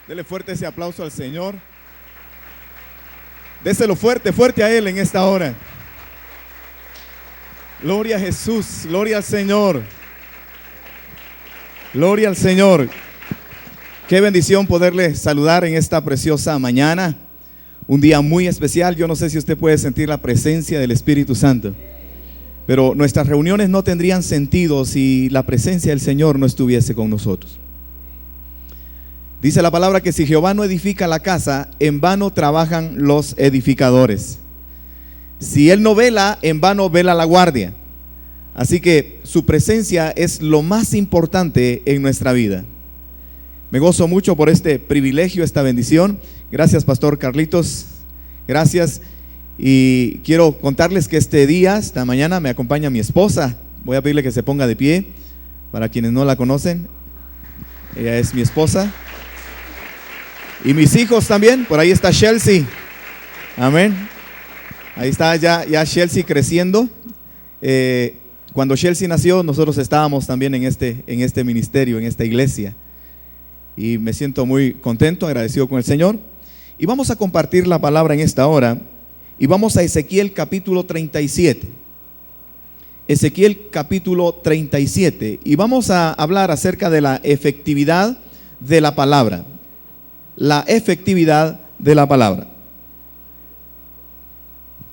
Dele fuerte ese aplauso al Señor. Déselo fuerte, fuerte a Él en esta hora. Gloria a Jesús, gloria al Señor. Gloria al Señor. Qué bendición poderle saludar en esta preciosa mañana. Un día muy especial. Yo no sé si usted puede sentir la presencia del Espíritu Santo, pero nuestras reuniones no tendrían sentido si la presencia del Señor no estuviese con nosotros. Dice la palabra que si Jehová no edifica la casa, en vano trabajan los edificadores. Si Él no vela, en vano vela la guardia. Así que su presencia es lo más importante en nuestra vida. Me gozo mucho por este privilegio, esta bendición. Gracias, Pastor Carlitos. Gracias. Y quiero contarles que este día, esta mañana, me acompaña mi esposa. Voy a pedirle que se ponga de pie. Para quienes no la conocen, ella es mi esposa. Y mis hijos también. Por ahí está Chelsea. Amén. Ahí está ya Chelsea creciendo. Cuando Chelsea nació, nosotros estábamos también en este ministerio, en esta iglesia. Y me siento muy contento, agradecido con el Señor. Y vamos a compartir la palabra en esta hora. Y vamos a Ezequiel capítulo 37. Ezequiel capítulo 37. Y vamos a hablar acerca de la efectividad de la palabra. La efectividad de la palabra.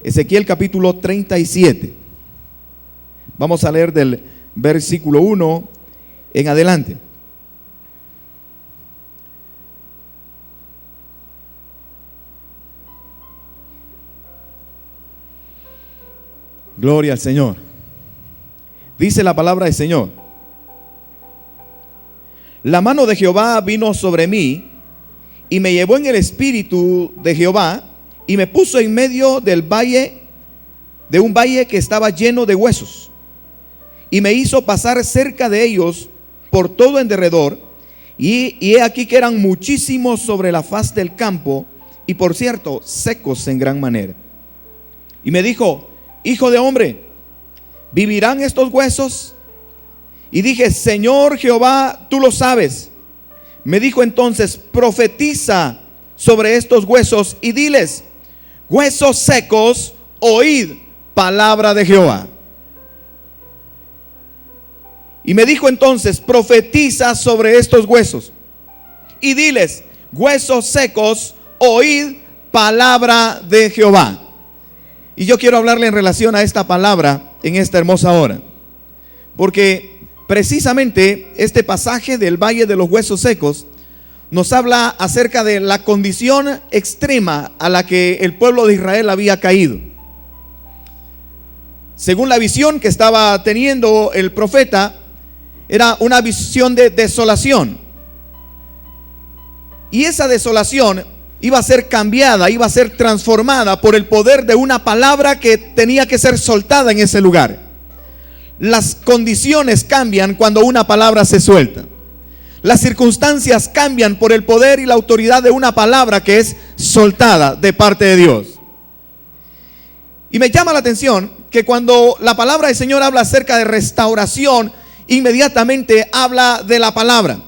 Ezequiel capítulo 37. Vamos a leer del versículo 1 en adelante. Gloria al Señor. Dice la palabra del Señor: la mano de Jehová vino sobre mí, y me llevó en el espíritu de Jehová, y me puso en medio del valle, de un valle que estaba lleno de huesos, y me hizo pasar cerca de ellos por todo en derredor, y he aquí que eran muchísimos sobre la faz del campo, y por cierto, secos en gran manera. Y me dijo: hijo de hombre, ¿vivirán estos huesos? Y dije: Señor Jehová, tú lo sabes. Me dijo entonces: profetiza sobre estos huesos y diles: huesos secos, oíd palabra de Jehová. Y me dijo entonces: profetiza sobre estos huesos y diles: huesos secos, oíd palabra de Jehová. Y yo quiero hablarle en relación a esta palabra en esta hermosa hora, porque precisamente este pasaje del Valle de los Huesos Secos nos habla acerca de la condición extrema a la que el pueblo de Israel había caído. Según la visión que estaba teniendo el profeta, era una visión de desolación. Y esa desolación iba a ser cambiada, iba a ser transformada por el poder de una palabra que tenía que ser soltada en ese lugar. Las condiciones cambian cuando una palabra se suelta. Las circunstancias cambian por el poder y la autoridad de una palabra que es soltada de parte de Dios. Y me llama la atención que cuando la palabra del Señor habla acerca de restauración, inmediatamente habla de la palabra,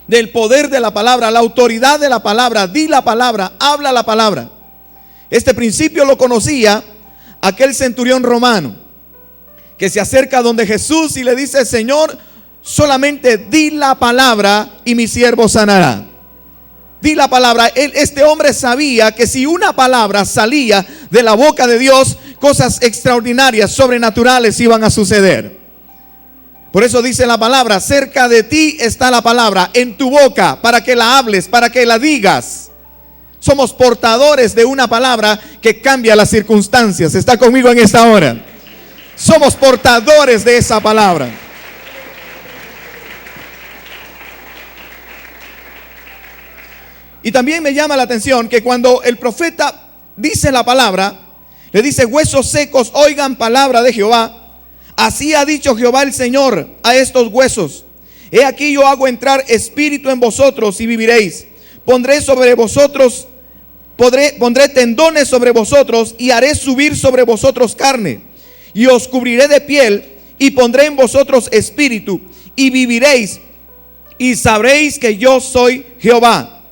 del poder de la palabra, la autoridad de la palabra. Di la palabra, habla la palabra. Este principio lo conocía aquel centurión romano que se acerca donde Jesús y le dice: Señor, solamente di la palabra y mi siervo sanará. Di la palabra. Este hombre sabía que si una palabra salía de la boca de Dios, cosas extraordinarias, sobrenaturales iban a suceder. Por eso dice la palabra: cerca de ti está la palabra, en tu boca, para que la hables, para que la digas. Somos portadores de una palabra que cambia las circunstancias. ¿Está conmigo en esta hora? Somos portadores de esa palabra. Y también me llama la atención que cuando el profeta dice la palabra, le dice: huesos secos, oigan palabra de Jehová. Así ha dicho Jehová el Señor a estos huesos: he aquí yo hago entrar espíritu en vosotros y viviréis. Pondré sobre vosotros, pondré tendones sobre vosotros y haré subir sobre vosotros carne. Y os cubriré de piel y pondré en vosotros espíritu y viviréis y sabréis que yo soy Jehová.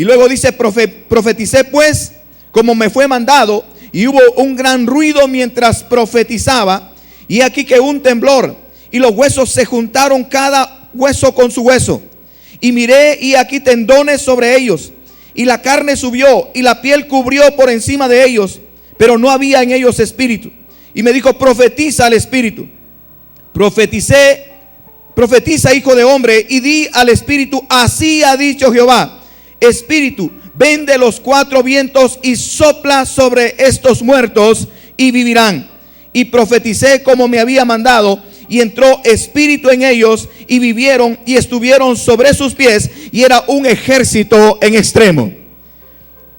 Y luego dice, profeticé pues como me fue mandado, y hubo un gran ruido mientras profetizaba, y aquí que un temblor, y los huesos se juntaron cada hueso con su hueso. Y miré, y aquí tendones sobre ellos, y la carne subió, y la piel cubrió por encima de ellos, pero no había en ellos espíritu. Y me dijo, profetiza al espíritu. Profetiza, hijo de hombre, y di al espíritu, así ha dicho Jehová, espíritu, ven de los cuatro vientos y sopla sobre estos muertos y vivirán. Y profeticé como me había mandado, y entró espíritu en ellos, y vivieron y estuvieron sobre sus pies, y era un ejército en extremo.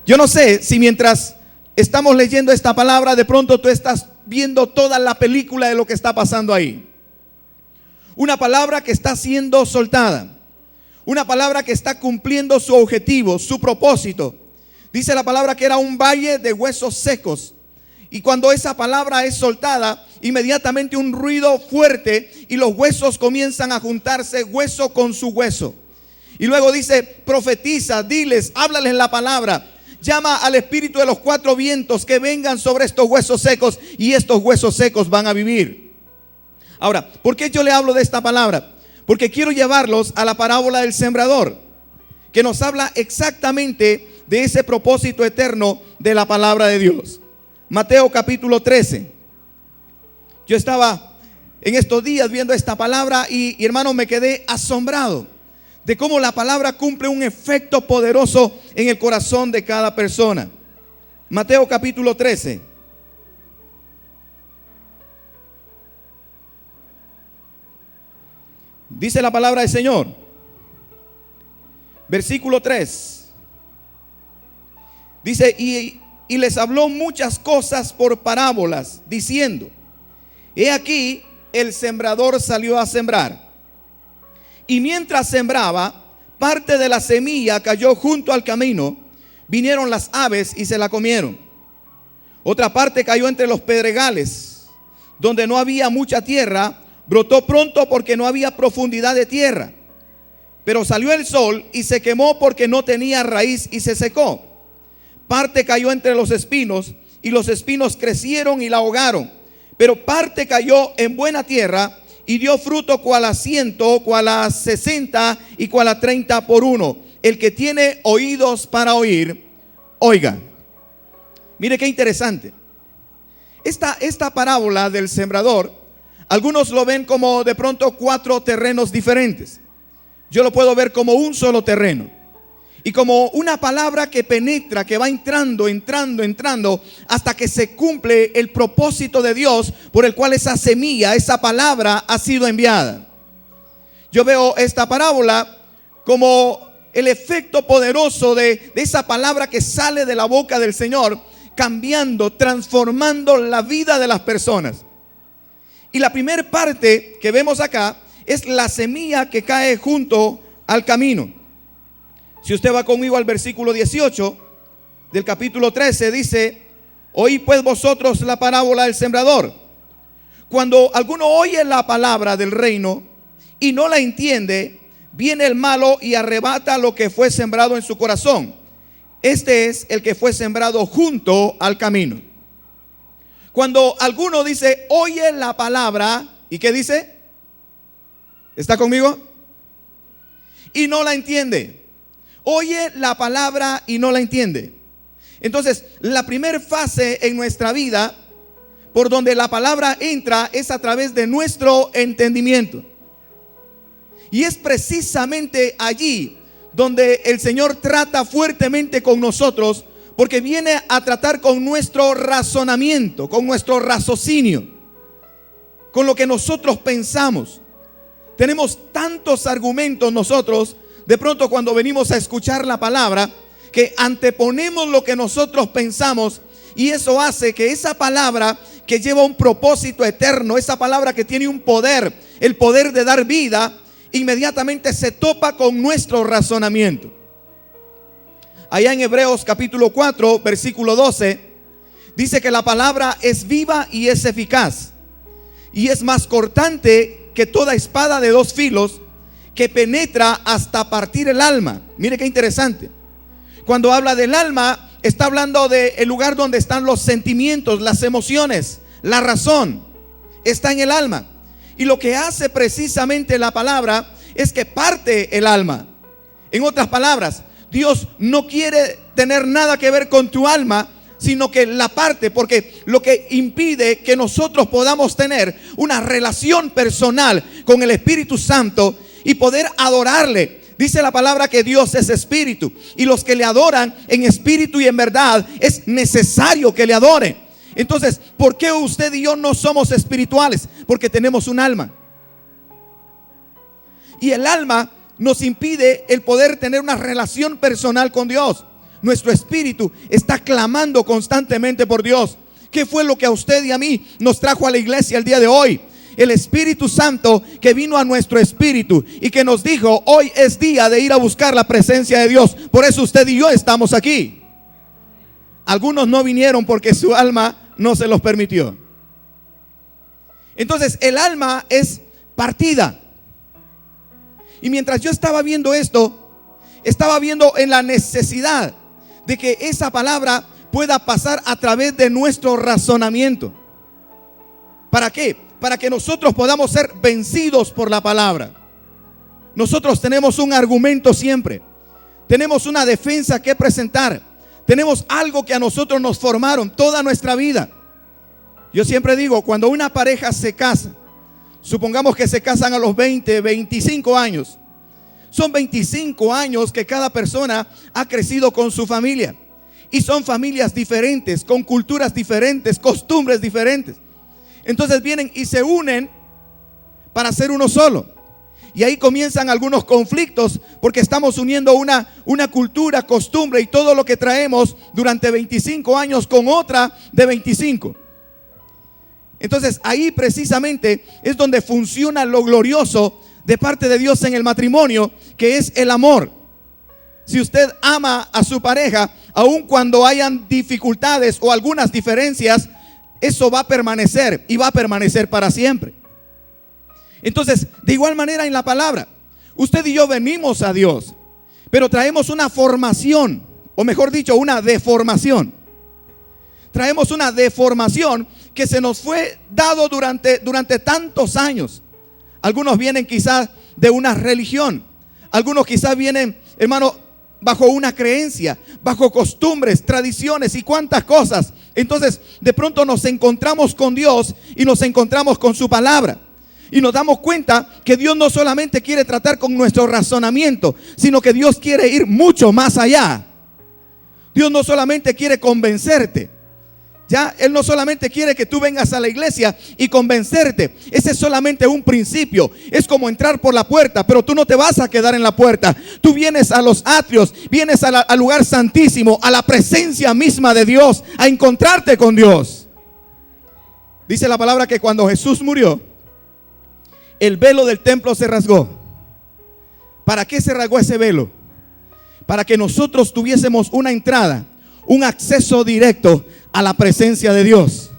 Yo no sé si mientras estamos leyendo esta palabra, de pronto tú estás viendo toda la película de lo que está pasando ahí. Una palabra que está siendo soltada, una palabra que está cumpliendo su objetivo, su propósito. Dice la palabra que era un valle de huesos secos. Y cuando esa palabra es soltada, inmediatamente un ruido fuerte y los huesos comienzan a juntarse, hueso con su hueso. Y luego dice, profetiza, diles, háblales la palabra. Llama al espíritu de los cuatro vientos que vengan sobre estos huesos secos, y estos huesos secos van a vivir. Ahora, ¿por qué yo le hablo de esta palabra? Porque quiero llevarlos a la parábola del sembrador, que nos habla exactamente de ese propósito eterno de la palabra de Dios. Mateo capítulo 13. Yo estaba en estos días viendo esta palabra y hermano, me quedé asombrado de cómo la palabra cumple un efecto poderoso en el corazón de cada persona. Mateo capítulo 13. Dice la palabra del Señor, versículo 3. Dice, y les habló muchas cosas por parábolas, diciendo, he aquí el sembrador salió a sembrar. Y mientras sembraba, parte de la semilla cayó junto al camino, vinieron las aves y se la comieron. Otra parte cayó entre los pedregales, donde no había mucha tierra, brotó pronto porque no había profundidad de tierra. Pero salió el sol y se quemó porque no tenía raíz y se secó. Parte cayó entre los espinos, y los espinos crecieron y la ahogaron. Pero parte cayó en buena tierra y dio fruto cual a 100, cual a 60 y cual a 30 por uno. El que tiene oídos para oír, oiga. Mire qué interesante. Esta parábola del sembrador, algunos lo ven como de pronto 4 terrenos diferentes. Yo lo puedo ver como un solo terreno. Y como una palabra que penetra, que va entrando hasta que se cumple el propósito de Dios por el cual esa semilla, esa palabra ha sido enviada. Yo veo esta parábola como el efecto poderoso de esa palabra que sale de la boca del Señor, cambiando, transformando la vida de las personas. Y la primera parte que vemos acá es la semilla que cae junto al camino. Si usted va conmigo al versículo 18 del capítulo 13, dice, oí pues vosotros la parábola del sembrador. Cuando alguno oye la palabra del reino y no la entiende, viene el malo y arrebata lo que fue sembrado en su corazón. Este es el que fue sembrado junto al camino. Cuando alguno dice, oye la palabra, ¿y qué dice? ¿Está conmigo? Y no la entiende. Oye la palabra y no la entiende. Entonces, la primera fase en nuestra vida por donde la palabra entra es a través de nuestro entendimiento. Y es precisamente allí donde el Señor trata fuertemente con nosotros, porque viene a tratar con nuestro razonamiento, con nuestro raciocinio, con lo que nosotros pensamos. Tenemos tantos argumentos nosotros, de pronto cuando venimos a escuchar la palabra, que anteponemos lo que nosotros pensamos, y eso hace que esa palabra que lleva un propósito eterno, esa palabra que tiene un poder, el poder de dar vida, inmediatamente se topa con nuestro razonamiento. Allá en Hebreos capítulo 4, versículo 12, dice que la palabra es viva y es eficaz, y es más cortante que toda espada de 2 filos, que penetra hasta partir el alma. Mire qué interesante. Cuando habla del alma, está hablando del lugar donde están los sentimientos, las emociones, la razón. Está en el alma. Y lo que hace precisamente la palabra es que parte el alma. En otras palabras, Dios no quiere tener nada que ver con tu alma, sino que la parte, porque lo que impide que nosotros podamos tener una relación personal con el Espíritu Santo y poder adorarle. Dice la palabra que Dios es espíritu, y los que le adoran en espíritu y en verdad es necesario que le adoren. Entonces, ¿por qué usted y yo no somos espirituales? Porque tenemos un alma. Y el alma nos impide el poder tener una relación personal con Dios. Nuestro espíritu está clamando constantemente por Dios. ¿Qué fue lo que a usted y a mí nos trajo a la iglesia el día de hoy? El Espíritu Santo que vino a nuestro espíritu y que nos dijo: hoy es día de ir a buscar la presencia de Dios. Por eso usted y yo estamos aquí. Algunos no vinieron porque su alma no se los permitió. Entonces el alma es partida. Y mientras yo estaba viendo esto, estaba viendo en la necesidad de que esa palabra pueda pasar a través de nuestro razonamiento. ¿Para qué? Para que nosotros podamos ser vencidos por la palabra. Nosotros tenemos un argumento siempre. Tenemos una defensa que presentar. Tenemos algo que a nosotros nos formaron toda nuestra vida. Yo siempre digo, cuando una pareja se casa, supongamos que se casan a los 20, 25 años. Son 25 años que cada persona ha crecido con su familia. Y son familias diferentes, con culturas diferentes, costumbres diferentes. Entonces vienen y se unen para ser uno solo. Y ahí comienzan algunos conflictos, porque estamos uniendo una cultura, costumbre y todo lo que traemos durante 25 años con otra de 25. Entonces ahí precisamente es donde funciona lo glorioso de parte de Dios en el matrimonio, que es el amor. Si usted ama a su pareja, aun cuando hayan dificultades o algunas diferencias, eso va a permanecer y va a permanecer para siempre. Entonces, de igual manera en la palabra, usted y yo venimos a Dios, pero traemos una formación, o mejor dicho, una deformación. Traemos una deformación que se nos fue dado durante tantos años. Algunos vienen quizás de una religión. Algunos quizás vienen, hermano, bajo una creencia, bajo costumbres, tradiciones y cuantas cosas. Entonces, de pronto nos encontramos con Dios y nos encontramos con su palabra. Y nos damos cuenta que Dios no solamente quiere tratar con nuestro razonamiento, sino que Dios quiere ir mucho más allá. Dios no solamente quiere convencerte. Ya, Él no solamente quiere que tú vengas a la iglesia y convencerte. Ese es solamente un principio. Es como entrar por la puerta, pero tú no te vas a quedar en la puerta. Tú vienes a los atrios, vienes al lugar santísimo, a la presencia misma de Dios, a encontrarte con Dios. Dice la palabra que cuando Jesús murió, el velo del templo se rasgó. ¿Para qué se rasgó ese velo? Para que nosotros tuviésemos una entrada, un acceso directo a la presencia de Dios.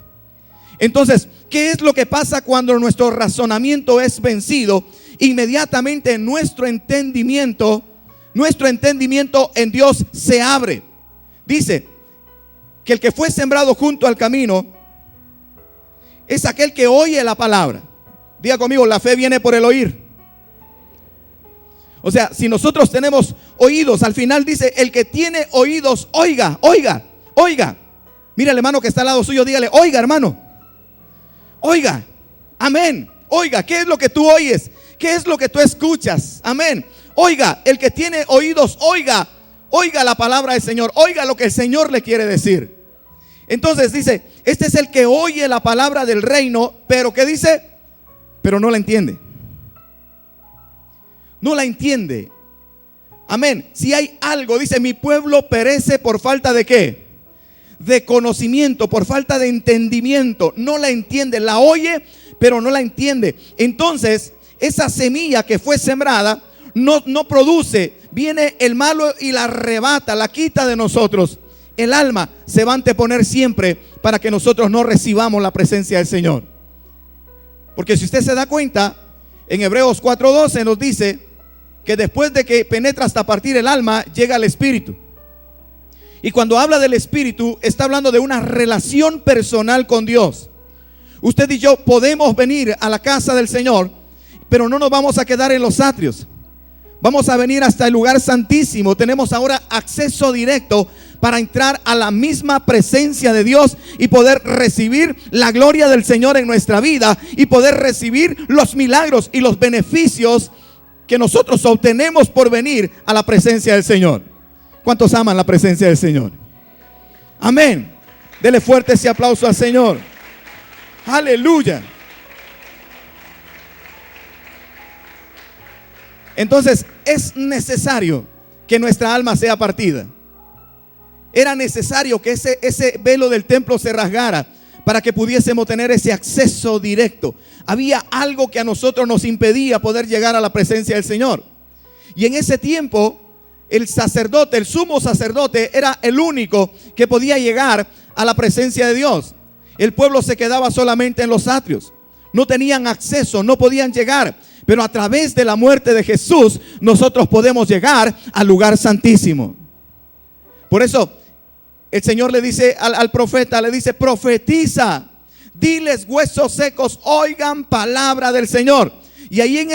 Entonces, ¿qué es lo que pasa cuando nuestro razonamiento es vencido? Inmediatamente nuestro entendimiento en Dios se abre. Dice que el que fue sembrado junto al camino es aquel que oye la palabra. Diga conmigo, la fe viene por el oír. O sea, si nosotros tenemos oídos, al final dice, el que tiene oídos, oiga, oiga, oiga. Mira al hermano que está al lado suyo, dígale, oiga hermano, oiga, amén. Oiga, ¿qué es lo que tú oyes? ¿Qué es lo que tú escuchas? Amén. Oiga, el que tiene oídos, oiga, oiga la palabra del Señor, oiga lo que el Señor le quiere decir. Entonces dice, este es el que oye la palabra del reino, pero ¿qué dice? Pero no la entiende. No la entiende. Amén. Si hay algo, dice, mi pueblo perece por falta de ¿qué? De conocimiento, por falta de entendimiento. No la entiende, la oye, pero no la entiende. Entonces, esa semilla que fue sembrada no produce. Viene el malo y la arrebata, la quita de nosotros. El alma se va a anteponer siempre para que nosotros no recibamos la presencia del Señor. Porque si usted se da cuenta, en Hebreos 4:12 nos dice que después de que penetra hasta partir el alma, llega el espíritu. Y cuando habla del Espíritu, está hablando de una relación personal con Dios. Usted y yo podemos venir a la casa del Señor, pero no nos vamos a quedar en los atrios. Vamos a venir hasta el lugar santísimo. Tenemos ahora acceso directo para entrar a la misma presencia de Dios y poder recibir la gloria del Señor en nuestra vida y poder recibir los milagros y los beneficios que nosotros obtenemos por venir a la presencia del Señor. ¿Cuántos aman la presencia del Señor? Amén. Dele fuerte ese aplauso al Señor. Aleluya. Entonces es necesario que nuestra alma sea partida. Era necesario que ese velo del templo se rasgara para que pudiésemos tener ese acceso directo. Había algo que a nosotros nos impedía poder llegar a la presencia del Señor. Y en ese tiempo el sacerdote, el sumo sacerdote, era el único que podía llegar a la presencia de Dios. El pueblo se quedaba solamente en los atrios. No tenían acceso, no podían llegar. Pero a través de la muerte de Jesús, nosotros podemos llegar al lugar santísimo. Por eso el Señor le dice al profeta, le dice: profetiza, diles huesos secos, oigan palabra del Señor. Y ahí en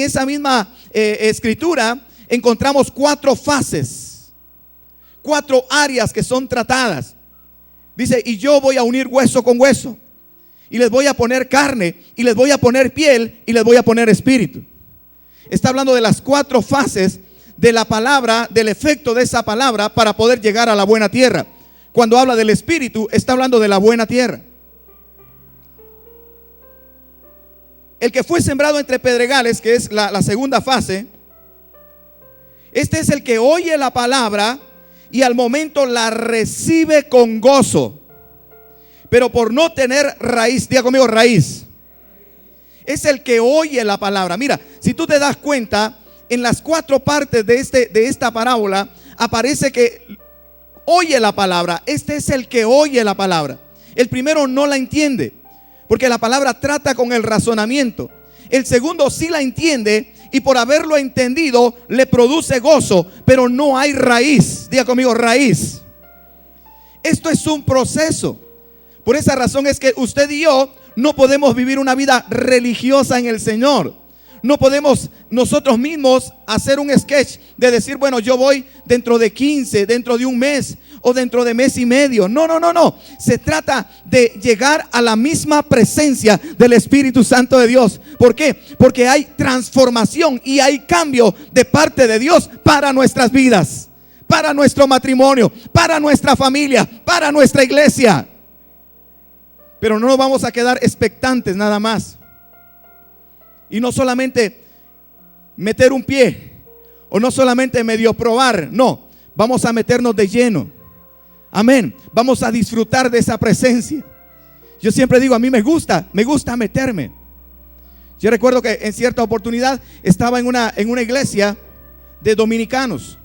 esa misma escritura encontramos 4 fases, 4 áreas que son tratadas. Dice: y yo voy a unir hueso con hueso, y les voy a poner carne, y les voy a poner piel, y les voy a poner espíritu. Está hablando de las 4 fases de la palabra, del efecto de esa palabra para poder llegar a la buena tierra. Cuando habla del espíritu, está hablando de la buena tierra. El que fue sembrado entre pedregales, que es la segunda fase, este es el que oye la palabra y al momento la recibe con gozo, pero por no tener raíz. Diga conmigo: raíz. Es el que oye la palabra. Mira, si tú te das cuenta, en las 4 partes de esta parábola aparece que oye la palabra. Este es el que oye la palabra. El primero no la entiende, porque la palabra trata con el razonamiento. El segundo sí la entiende, y por haberlo entendido le produce gozo, pero no hay raíz. Diga conmigo: raíz. Esto es un proceso. Por esa razón es que usted y yo no podemos vivir una vida religiosa en el Señor. No podemos nosotros mismos hacer un sketch de decir: bueno, yo voy dentro de 15, dentro de un mes o dentro de mes y medio. No. Se trata de llegar a la misma presencia del Espíritu Santo de Dios. ¿Por qué? Porque hay transformación y hay cambio de parte de Dios para nuestras vidas, para nuestro matrimonio, para nuestra familia, para nuestra iglesia. Pero no nos vamos a quedar expectantes nada más. Y no solamente meter un pie, o no solamente medio probar. No, vamos a meternos de lleno. Amén. Vamos a disfrutar de esa presencia. Yo siempre digo, a mí me gusta meterme. Yo recuerdo que en cierta oportunidad estaba en una iglesia de dominicanos.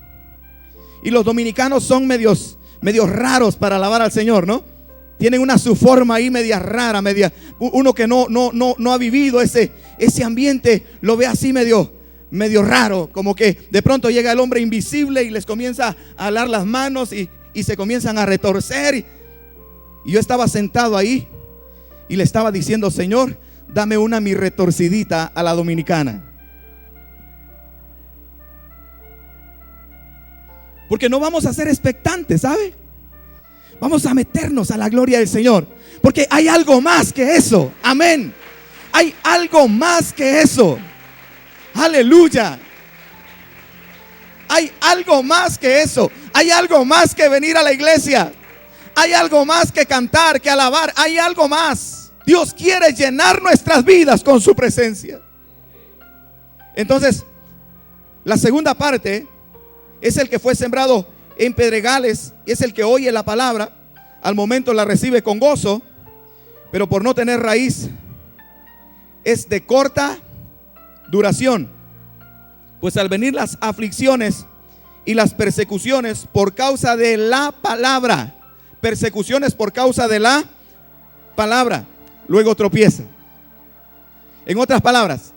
Y los dominicanos son medios raros para alabar al Señor, ¿no? Tienen su forma ahí media rara, uno que no ha vivido ese ambiente, lo ve así medio raro. Como que de pronto llega el hombre invisible y les comienza a alar las manos y se comienzan a retorcer. Y yo estaba sentado ahí y le estaba diciendo: Señor, dame mi retorcidita a la dominicana. Porque no vamos a ser expectantes, ¿sabe? Vamos a meternos a la gloria del Señor, porque hay algo más que eso. Amén. Hay algo más que eso. Aleluya. Hay algo más que eso. Hay algo más que venir a la iglesia. Hay algo más que cantar, que alabar. Hay algo más. Dios quiere llenar nuestras vidas con su presencia. Entonces, la segunda parte es el que fue sembrado en pedregales, es el que oye la palabra, al momento la recibe con gozo, pero por no tener raíz es de corta duración. Pues al venir las aflicciones y las persecuciones por causa de la palabra, persecuciones por causa de la palabra, luego tropieza. En otras palabras,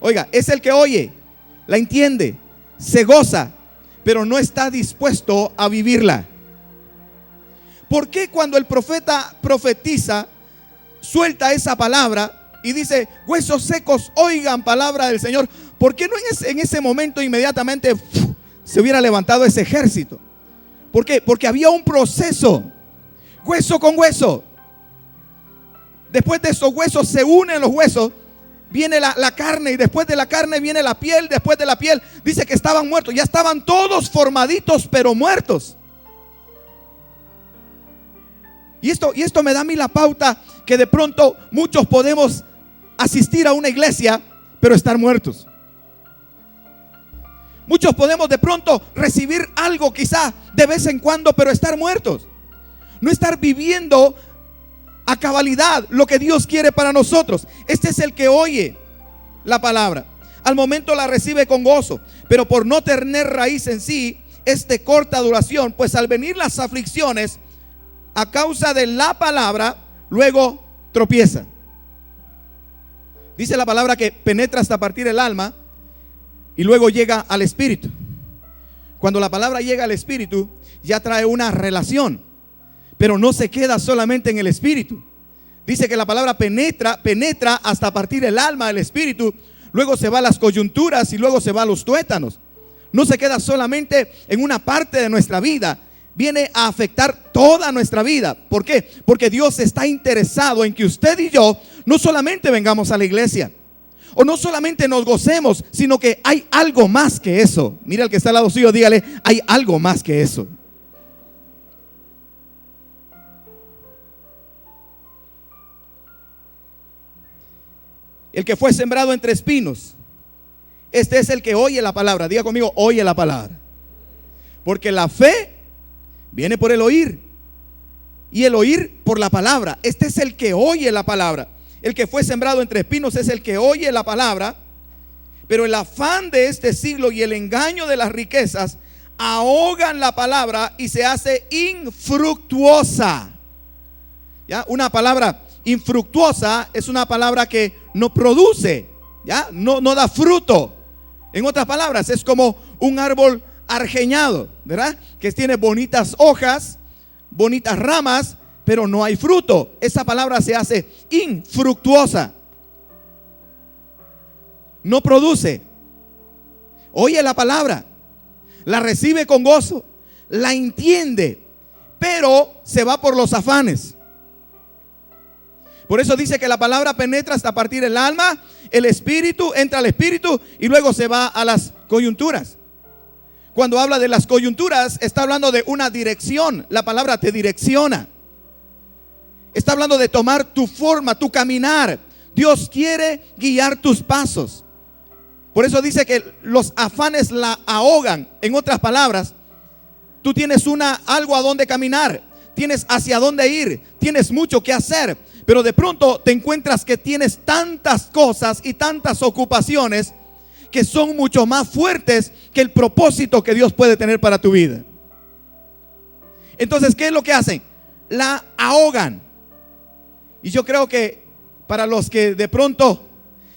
oiga, es el que oye, la entiende, se goza, pero no está dispuesto a vivirla. ¿Por qué cuando el profeta profetiza, suelta esa palabra y dice, huesos secos, oigan palabra del Señor? ¿Por qué no en ese momento inmediatamente se hubiera levantado ese ejército? ¿Por qué? Porque había un proceso, hueso con hueso. Después de esos huesos se unen los huesos, viene la carne, y después de la carne viene la piel. Después de la piel dice que estaban muertos, ya estaban todos formaditos pero muertos. Y esto me da a mí la pauta que de pronto muchos podemos asistir a una iglesia pero estar muertos. Muchos podemos de pronto recibir algo quizá de vez en cuando pero estar muertos. No estar viviendo a cabalidad lo que Dios quiere para nosotros. Este es el que oye la palabra, al momento la recibe con gozo, pero por no tener raíz en sí, es de corta duración, pues al venir las aflicciones a causa de la palabra, luego tropieza. Dice la palabra que penetra hasta partir el alma y luego llega al espíritu. Cuando la palabra llega al espíritu, ya trae una relación, pero no se queda solamente en el espíritu. Dice que la palabra penetra hasta partir el alma, el espíritu, luego se va a las coyunturas y luego se va a los tuétanos. No se queda solamente en una parte de nuestra vida, viene a afectar toda nuestra vida. ¿Por qué? Porque Dios está interesado en que usted y yo no solamente vengamos a la iglesia, o no solamente nos gocemos, sino que hay algo más que eso. Mira al que está al lado suyo, dígale, hay algo más que eso. El que fue sembrado entre espinos, este es el que oye la palabra. Diga conmigo, oye la palabra. Porque la fe viene por el oír, y el oír por la palabra. Este es el que oye la palabra. El que fue sembrado entre espinos es el que oye la palabra, pero el afán de este siglo y el engaño de las riquezas ahogan la palabra y se hace infructuosa. ¿Ya? Una palabra infructuosa es una palabra que no produce, ¿ya? No da fruto. En otras palabras, es como un árbol argeñado, ¿verdad? Que tiene bonitas hojas, bonitas ramas, pero no hay fruto. Esa palabra se hace infructuosa. No produce. Oye la palabra, la recibe con gozo, la entiende, pero se va por los afanes. Por eso dice que la palabra penetra hasta partir el alma, el espíritu, entra al espíritu y luego se va a las coyunturas. Cuando habla de las coyunturas, está hablando de una dirección. La palabra te direcciona. Está hablando de tomar tu forma, tu caminar. Dios quiere guiar tus pasos. Por eso dice que los afanes la ahogan. En otras palabras, tú tienes algo a donde caminar, tienes hacia dónde ir, tienes mucho que hacer, pero de pronto te encuentras que tienes tantas cosas y tantas ocupaciones que son mucho más fuertes que el propósito que Dios puede tener para tu vida. Entonces, ¿qué es lo que hacen? La ahogan. Y yo creo que para los que de pronto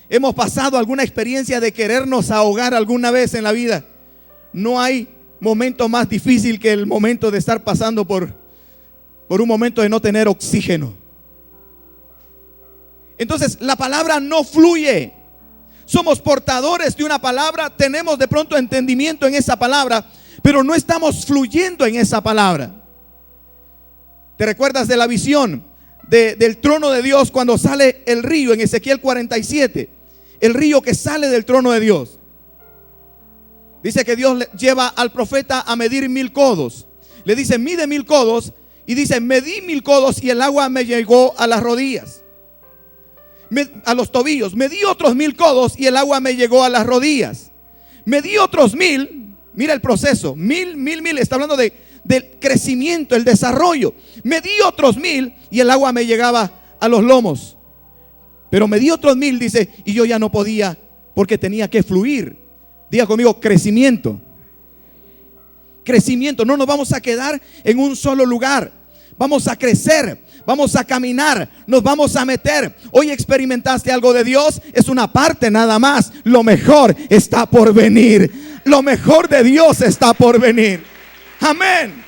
hemos pasado alguna experiencia de querernos ahogar alguna vez en la vida, no hay momento más difícil que el momento de estar pasando por un momento de no tener oxígeno. Entonces la palabra no fluye. Somos portadores de una palabra, tenemos de pronto entendimiento en esa palabra, pero no estamos fluyendo en esa palabra. ¿Te recuerdas de la visión del trono de Dios cuando sale el río en Ezequiel 47? El río que sale del trono de Dios. Dice que Dios lleva al profeta a medir 1000 codos. Le dice, mide 1000 codos. Y dice, medí 1000 codos y el agua me llegó a las rodillas, a los tobillos. Medí otros 1000 codos y el agua me llegó a las rodillas. Medí otros 1000. Mira el proceso, 1000. Está hablando del crecimiento, el desarrollo. Medí otros 1000 y el agua me llegaba a los lomos. Pero medí otros 1000, dice, y yo ya no podía porque tenía que fluir. Diga conmigo, crecimiento. Crecimiento. No nos vamos a quedar en un solo lugar. Vamos a crecer, vamos a caminar, nos vamos a meter. Hoy experimentaste algo de Dios, es una parte nada más. Lo mejor está por venir. lo mejor de Dios está por venir. Amén.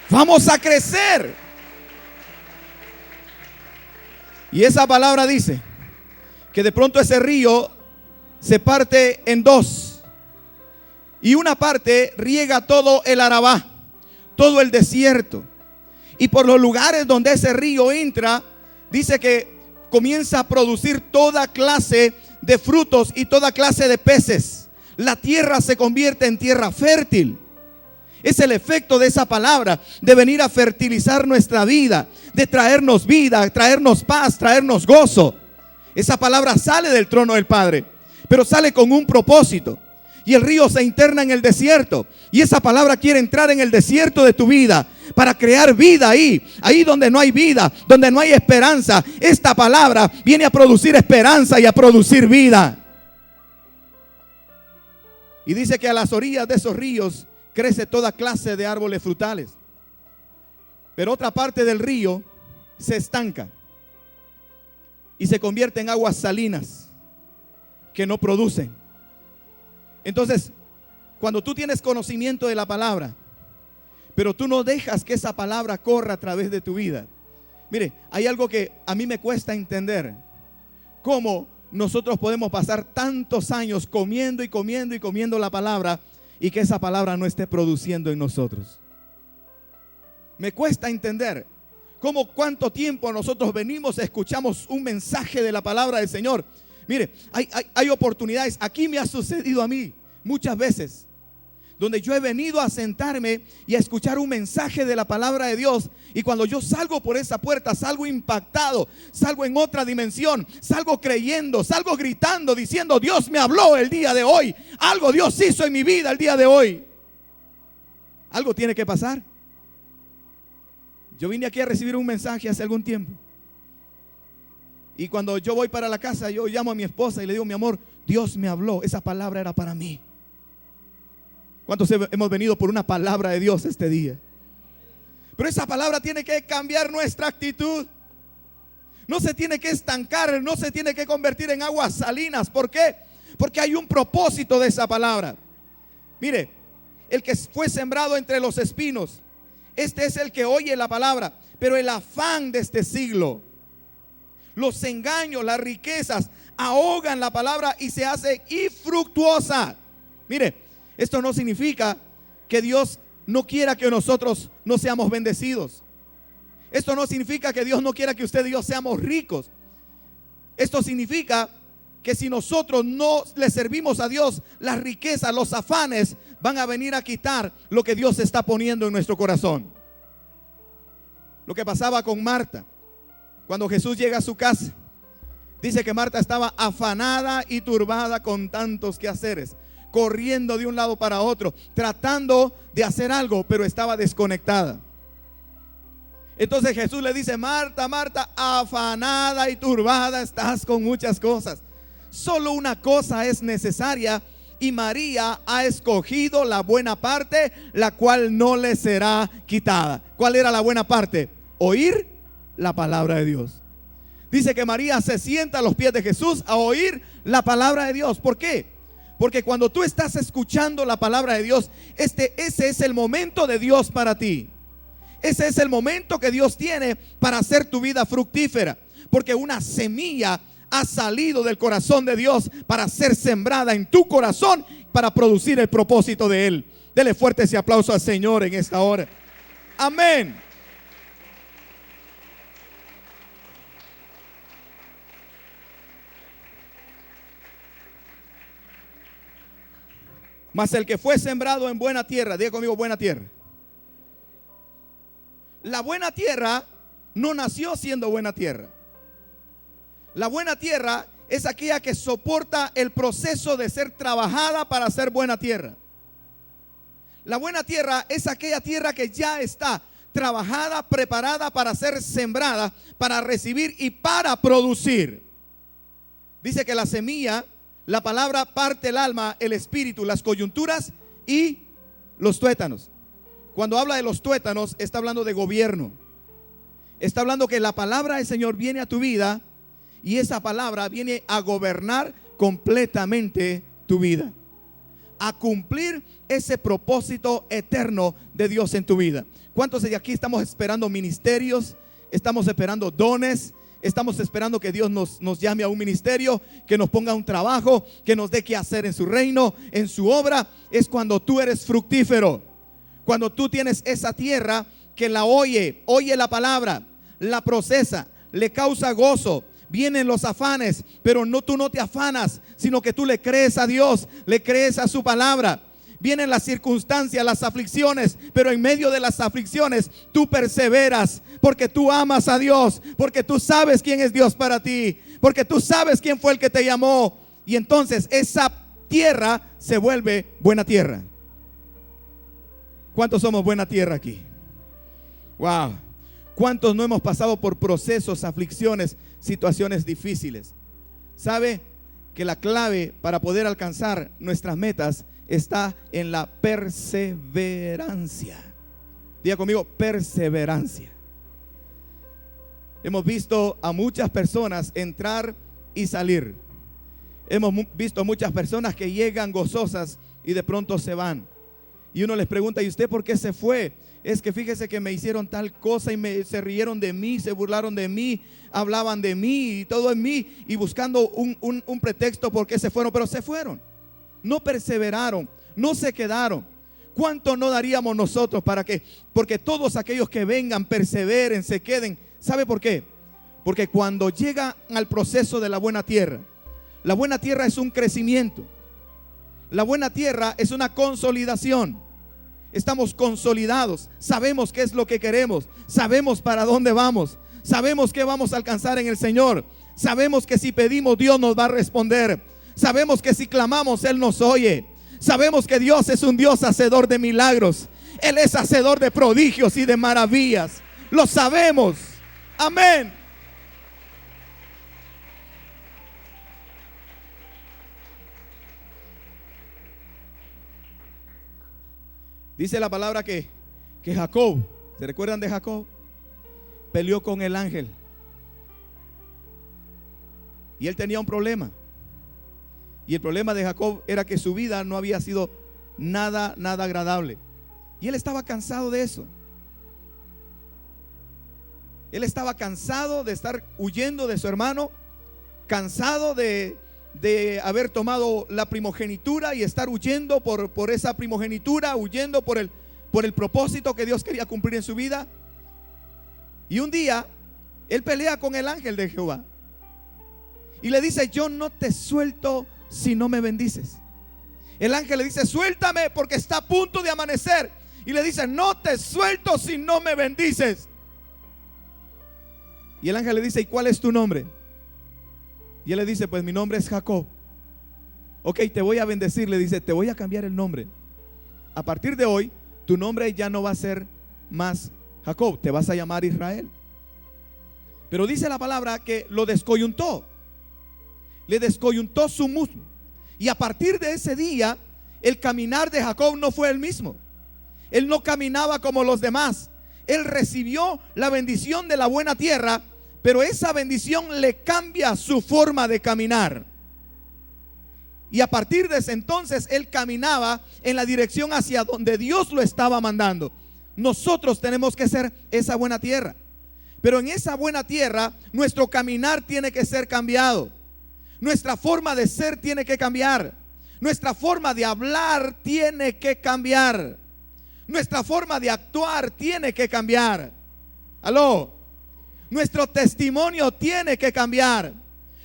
Vamos a crecer. Y esa palabra dice que de pronto ese río se parte en dos. Y una parte riega todo el Arabá, todo el desierto. Y por los lugares donde ese río entra, dice que comienza a producir toda clase de frutos y toda clase de peces. La tierra se convierte en tierra fértil. Es el efecto de esa palabra, de venir a fertilizar nuestra vida, de traernos vida, traernos paz, traernos gozo. Esa palabra sale del trono del Padre, pero sale con un propósito. Y el río se interna en el desierto. Y esa palabra quiere entrar en el desierto de tu vida para crear vida ahí donde no hay vida, donde no hay esperanza. Esta palabra viene a producir esperanza y a producir vida. Y dice que a las orillas de esos ríos crece toda clase de árboles frutales. Pero otra parte del río se estanca y se convierte en aguas salinas que no producen. Entonces, cuando tú tienes conocimiento de la palabra, pero tú no dejas que esa palabra corra a través de tu vida. Mire, hay algo que a mí me cuesta entender. ¿Cómo nosotros podemos pasar tantos años comiendo y comiendo y comiendo la palabra y que esa palabra no esté produciendo en nosotros? Me cuesta entender cómo cuánto tiempo nosotros venimos, escuchamos un mensaje de la palabra del Señor. Mire, hay oportunidades. Aquí me ha sucedido a mí muchas veces, donde yo he venido a sentarme y a escuchar un mensaje de la palabra de Dios. Y cuando yo salgo por esa puerta, salgo impactado, salgo en otra dimensión, salgo creyendo, salgo gritando, diciendo: Dios me habló el día de hoy. Algo Dios hizo en mi vida el día de hoy. Algo tiene que pasar. Yo vine aquí a recibir un mensaje hace algún tiempo. Y cuando yo voy para la casa, yo llamo a mi esposa y le digo: mi amor, Dios me habló, esa palabra era para mí. ¿Cuántos hemos venido por una palabra de Dios este día? Pero esa palabra tiene que cambiar nuestra actitud. No se tiene que estancar, no se tiene que convertir en aguas salinas. ¿Por qué? Porque hay un propósito de esa palabra. Mire, el que fue sembrado entre los espinos, este es el que oye la palabra, pero el afán de este siglo, los engaños, las riquezas ahogan la palabra y se hace infructuosa. Mire, esto no significa que Dios no quiera que nosotros no seamos bendecidos. Esto no significa que Dios no quiera que usted y yo seamos ricos. Esto significa que si nosotros no le servimos a Dios, las riquezas, los afanes van a venir a quitar lo que Dios está poniendo en nuestro corazón. Lo que pasaba con Marta. Cuando Jesús llega a su casa, dice que Marta estaba afanada y turbada con tantos quehaceres, corriendo de un lado para otro, tratando de hacer algo, pero estaba desconectada. Entonces Jesús le dice: Marta, Marta, afanada y turbada estás con muchas cosas. Solo una cosa es necesaria, y María ha escogido la buena parte, la cual no le será quitada. ¿Cuál era la buena parte? Oír la palabra de Dios. Dice que María se sienta a los pies de Jesús a oír la palabra de Dios. ¿Por qué? Porque cuando tú estás escuchando la palabra de Dios, ese es el momento de Dios para ti. Ese es el momento que Dios tiene para hacer tu vida fructífera. Porque una semilla ha salido del corazón de Dios para ser sembrada en tu corazón, para producir el propósito de Él. Dele fuerte ese aplauso al Señor en esta hora. Amén. Mas el que fue sembrado en buena tierra, diga conmigo: buena tierra. La buena tierra no nació siendo buena tierra. La buena tierra es aquella que soporta el proceso de ser trabajada para ser buena tierra. La buena tierra es aquella tierra que ya está trabajada, preparada para ser sembrada, para recibir y para producir. Dice que la semilla, la palabra, parte el alma, el espíritu, las coyunturas y los tuétanos. Cuando habla de los tuétanos, está hablando de gobierno. Está hablando que la palabra del Señor viene a tu vida y esa palabra viene a gobernar completamente tu vida, a cumplir ese propósito eterno de Dios en tu vida. ¿Cuántos de aquí estamos esperando ministerios? Estamos esperando dones. Estamos esperando que Dios nos llame a un ministerio, que nos ponga un trabajo, que nos dé qué hacer en su reino, en su obra. Es cuando tú eres fructífero, cuando tú tienes esa tierra que la oye la palabra, la procesa, le causa gozo. Vienen los afanes, pero tú no te afanas, sino que tú le crees a Dios, le crees a su palabra. Vienen las circunstancias, las aflicciones, pero en medio de las aflicciones tú perseveras, porque tú amas a Dios, porque tú sabes quién es Dios para ti, porque tú sabes quién fue el que te llamó. Y entonces esa tierra se vuelve buena tierra. ¿Cuántos somos buena tierra aquí? Wow. ¿Cuántos no hemos pasado por procesos, aflicciones, situaciones difíciles? ¿Sabe que la clave para poder alcanzar nuestras metas está en la perseverancia? Diga conmigo, perseverancia. Hemos visto a muchas personas entrar y salir. Hemos visto muchas personas que llegan gozosas y de pronto se van. Y uno les pregunta, ¿y usted por qué se fue? Es que fíjese que me hicieron tal cosa y se rieron de mí, se burlaron de mí, hablaban de mí y todo en mí, y buscando un pretexto por qué se fueron, pero se fueron. No perseveraron, no se quedaron. ¿Cuánto no daríamos nosotros porque todos aquellos que vengan, perseveren, se queden? ¿Sabe por qué? Porque cuando llega al proceso de la buena tierra es un crecimiento. La buena tierra es una consolidación. Estamos consolidados, sabemos qué es lo que queremos, sabemos para dónde vamos, sabemos qué vamos a alcanzar en el Señor, sabemos que si pedimos Dios nos va a responder, sabemos que si clamamos Él nos oye, sabemos que Dios es un Dios hacedor de milagros, Él es hacedor de prodigios y de maravillas, lo sabemos, amén. Dice la palabra que Jacob, ¿se recuerdan de Jacob? Peleó con el ángel. Y él tenía un problema. Y el problema de Jacob era que su vida no había sido nada agradable. Y él estaba cansado de eso. Él estaba cansado de estar huyendo de su hermano, cansado de haber tomado la primogenitura y estar huyendo por esa primogenitura, huyendo por el propósito que Dios quería cumplir en su vida. Y un día él pelea con el ángel de Jehová y le dice: yo no te suelto si no me bendices. El ángel le dice: suéltame porque está a punto de amanecer. Y le dice: no te suelto si no me bendices. Y el ángel le dice: ¿y cuál es tu nombre? Y él le dice: pues mi nombre es Jacob. Ok, te voy a bendecir. Le dice: te voy a cambiar el nombre. A partir de hoy, tu nombre ya no va a ser más Jacob, te vas a llamar Israel. Pero dice la palabra que lo descoyuntó. Le descoyuntó su muslo. Y a partir de ese día, el caminar de Jacob no fue el mismo. Él no caminaba como los demás. Él recibió la bendición de la buena tierra, pero esa bendición le cambia su forma de caminar. Y a partir de ese entonces él caminaba en la dirección hacia donde Dios lo estaba mandando. Nosotros tenemos que ser esa buena tierra. Pero en esa buena tierra nuestro caminar tiene que ser cambiado. Nuestra forma de ser tiene que cambiar. Nuestra forma de hablar tiene que cambiar. Nuestra forma de actuar tiene que cambiar. Aló. Nuestro testimonio tiene que cambiar.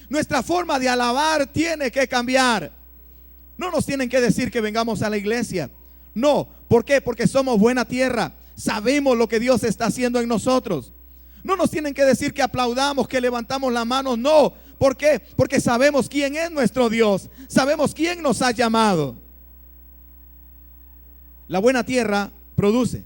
Nuestra forma de alabar tiene que cambiar. No nos tienen que decir que vengamos a la iglesia. No, ¿por qué? Porque somos buena tierra. Sabemos lo que Dios está haciendo en nosotros. No nos tienen que decir que aplaudamos, que levantamos la mano. No, ¿por qué? Porque sabemos quién es nuestro Dios. Sabemos quién nos ha llamado. La buena tierra produce.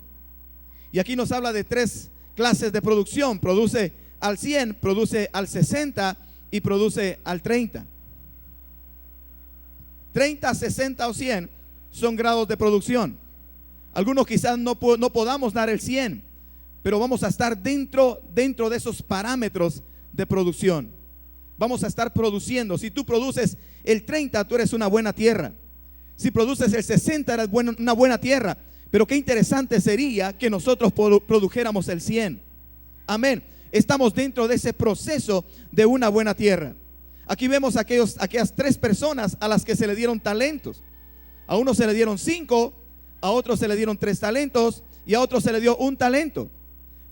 Y aquí nos habla de tres clases de producción. Produce al 100, produce al 60 y produce al 30. 30, 60 o 100 son grados de producción. Algunos quizás no podamos dar el 100, pero vamos a estar dentro de esos parámetros de producción. vamos a estar produciendo. Si tú produces el 30, tú eres una buena tierra. Si produces el 60, eres una buena tierra. Pero qué interesante sería que nosotros produjéramos el 100. Amén. Estamos dentro de ese proceso de una buena tierra. Aquí vemos aquellas 3 personas a las que se le dieron talentos. A uno se le dieron 5, a otro se le dieron 3 talentos y a otro se le dio 1 talento.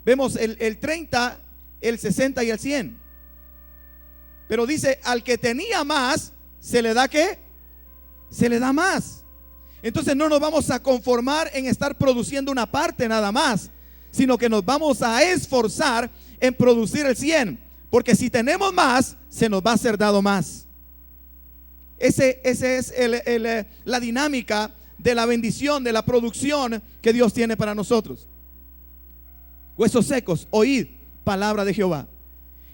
Vemos el 30, el 60 y el 100. Pero dice, al que tenía más, ¿se le da qué? Se le da más. Entonces no nos vamos a conformar en estar produciendo una parte nada más, sino que nos vamos a esforzar en producir el 100. Porque si tenemos más, se nos va a ser dado más. Ese es la dinámica de la bendición, de la producción que Dios tiene para nosotros. Huesos secos, oíd palabra de Jehová.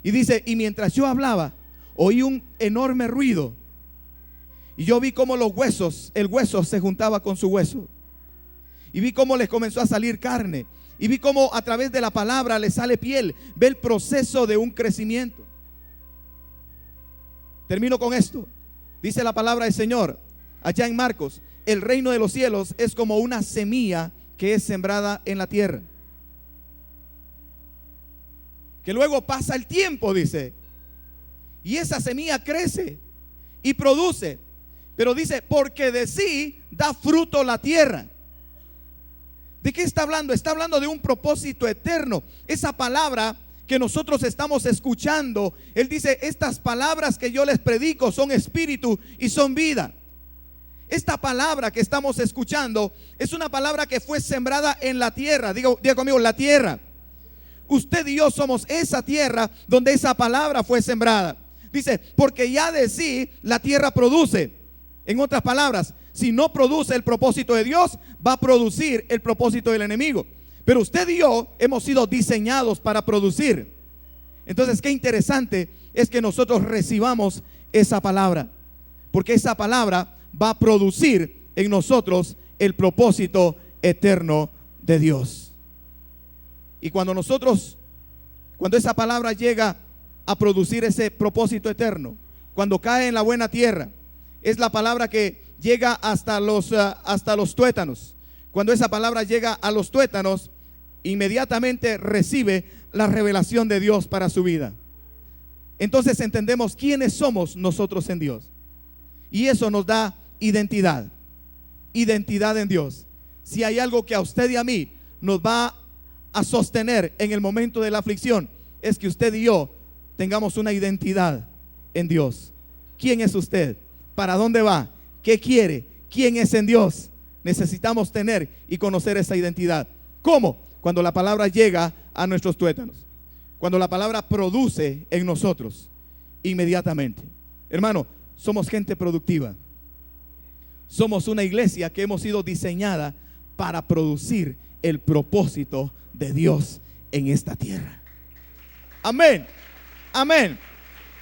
Y dice, y mientras yo hablaba, oí un enorme ruido. Y yo vi cómo el hueso se juntaba con su hueso. Y vi cómo les comenzó a salir carne. Y vi cómo a través de la palabra le sale piel. Ve el proceso de un crecimiento. Termino con esto. Dice la palabra del Señor allá en Marcos: el reino de los cielos es como una semilla que es sembrada en la tierra, que luego pasa el tiempo, dice, y esa semilla crece y produce. Pero dice, porque de sí da fruto la tierra. ¿De qué está hablando? Está hablando de un propósito eterno. Esa palabra que nosotros estamos escuchando, Él dice, estas palabras que yo les predico son espíritu y son vida. Esta palabra que estamos escuchando es una palabra que fue sembrada en la tierra. Diga conmigo, la tierra. Usted y yo somos esa tierra donde esa palabra fue sembrada. Dice, porque ya de sí la tierra produce. En otras palabras, si no produce el propósito de Dios, va a producir el propósito del enemigo. Pero usted y yo hemos sido diseñados para producir. Entonces, qué interesante es que nosotros recibamos esa palabra, porque esa palabra va a producir en nosotros el propósito eterno de Dios. Y cuando esa palabra llega a producir ese propósito eterno, cuando cae en la buena tierra, es la palabra que llega hasta los tuétanos. Cuando esa palabra llega a los tuétanos, inmediatamente recibe la revelación de Dios para su vida. Entonces entendemos quiénes somos nosotros en Dios. Y eso nos da identidad. Identidad en Dios. Si hay algo que a usted y a mí nos va a sostener en el momento de la aflicción, es que usted y yo tengamos una identidad en Dios. ¿Quién es usted? ¿Para dónde va? ¿Qué quiere? ¿Quién es en Dios? Necesitamos tener y conocer esa identidad. ¿Cómo? Cuando la palabra llega a nuestros tuétanos. Cuando la palabra produce en nosotros inmediatamente. Hermano, somos gente productiva. Somos una iglesia que hemos sido diseñada para producir el propósito de Dios en esta tierra. Amén. Amén.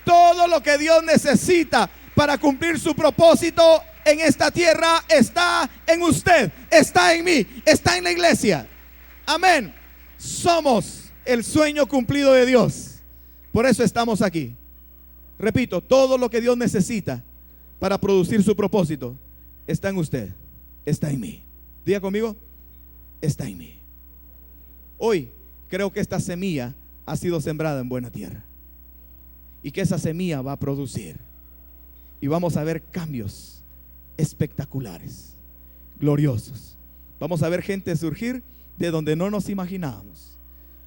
Todo lo que Dios necesita para cumplir su propósito en esta tierra está en usted, está en mí, está en la iglesia. Amén. Somos el sueño cumplido de Dios. Por eso estamos aquí. Repito, todo lo que Dios necesita para producir su propósito está en usted, está en mí. Diga conmigo, está en mí. Hoy creo que esta semilla ha sido sembrada en buena tierra y que esa semilla va a producir. Y vamos a ver cambios espectaculares, gloriosos. Vamos a ver gente surgir de donde no nos imaginábamos.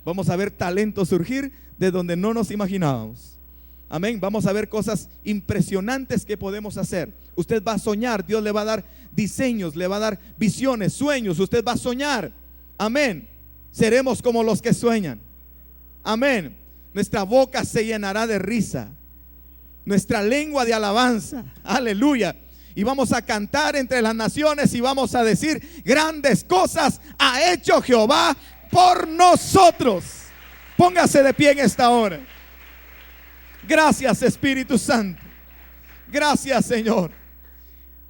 Vamos a ver talentos surgir de donde no nos imaginábamos. Amén. Vamos a ver cosas impresionantes que podemos hacer. Usted va a soñar, Dios le va a dar diseños, le va a dar visiones, sueños. Usted va a soñar. Amén. Seremos como los que sueñan. Amén. Nuestra boca se llenará de risa, nuestra lengua de alabanza. Aleluya. Y vamos a cantar entre las naciones y vamos a decir: grandes cosas ha hecho Jehová por nosotros. Póngase de pie en esta hora. Gracias, Espíritu Santo. Gracias, Señor.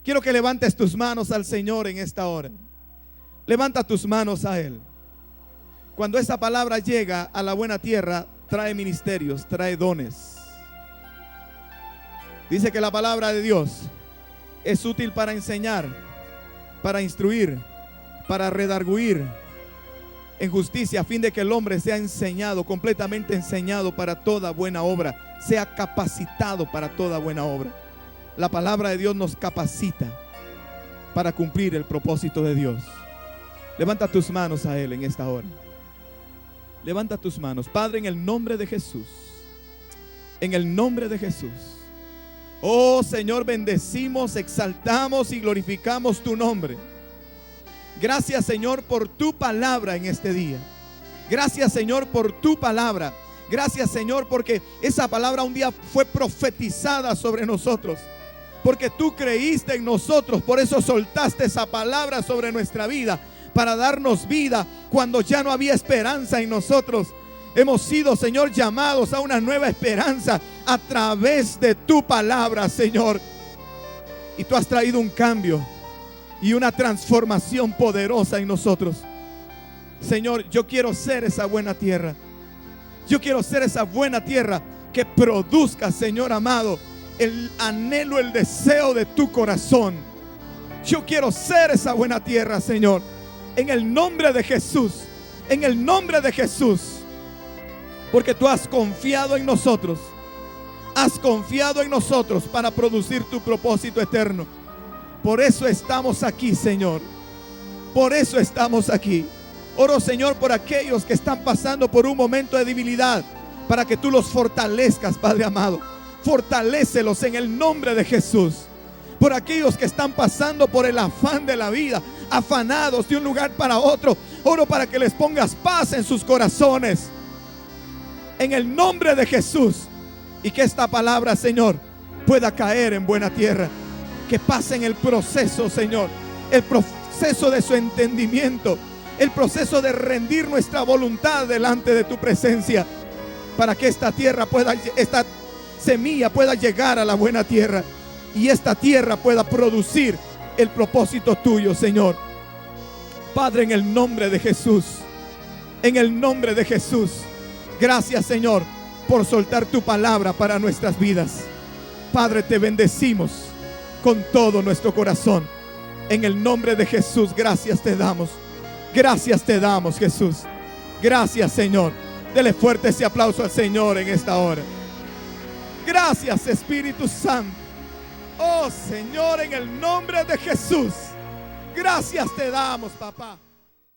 Quiero que levantes tus manos al Señor en esta hora. Levanta tus manos a Él. Cuando esa palabra llega a la buena tierra, trae ministerios, trae dones. Dice que la palabra de Dios es útil para enseñar, para instruir, para redarguir en justicia, a fin de que el hombre sea enseñado, completamente enseñado para toda buena obra, sea capacitado para toda buena obra. La palabra de Dios nos capacita para cumplir el propósito de Dios. Levanta tus manos a Él en esta hora. Levanta tus manos. Padre, en el nombre de Jesús. En el nombre de Jesús. Oh Señor, bendecimos, exaltamos y glorificamos tu nombre. Gracias, Señor, por tu palabra en este día. Gracias, Señor, por tu palabra. Gracias, Señor, porque esa palabra un día fue profetizada sobre nosotros. Porque tú creíste en nosotros, por eso soltaste esa palabra sobre nuestra vida, para darnos vida cuando ya no había esperanza en nosotros. Hemos sido, Señor, llamados a una nueva esperanza a través de tu palabra, Señor. Y tú has traído un cambio y una transformación poderosa en nosotros. Señor, yo quiero ser esa buena tierra. Yo quiero ser esa buena tierra que produzca, Señor amado, el anhelo, el deseo de tu corazón. Yo quiero ser esa buena tierra, Señor. En el nombre de Jesús. En el nombre de Jesús. Porque tú has confiado en nosotros. Has confiado en nosotros para producir tu propósito eterno. Por eso estamos aquí, Señor. Por eso estamos aquí. Oro, Señor, por aquellos que están pasando por un momento de debilidad, para que tú los fortalezcas, Padre amado. Fortalécelos en el nombre de Jesús. Por aquellos que están pasando por el afán de la vida, afanados de un lugar para otro, oro para que les pongas paz en sus corazones. En el nombre de Jesús. Y que esta palabra, Señor, pueda caer en buena tierra. Que pasen el proceso, Señor. El proceso de su entendimiento. El proceso de rendir nuestra voluntad delante de tu presencia. Para que esta semilla pueda llegar a la buena tierra. Y esta tierra pueda producir el propósito tuyo, Señor. Padre, en el nombre de Jesús. En el nombre de Jesús. Gracias, Señor, por soltar tu palabra para nuestras vidas. Padre, te bendecimos con todo nuestro corazón. En el nombre de Jesús, gracias te damos. Gracias te damos, Jesús. Gracias, Señor. Dele fuerte ese aplauso al Señor en esta hora. Gracias, Espíritu Santo. Oh, Señor, en el nombre de Jesús. Gracias te damos, papá.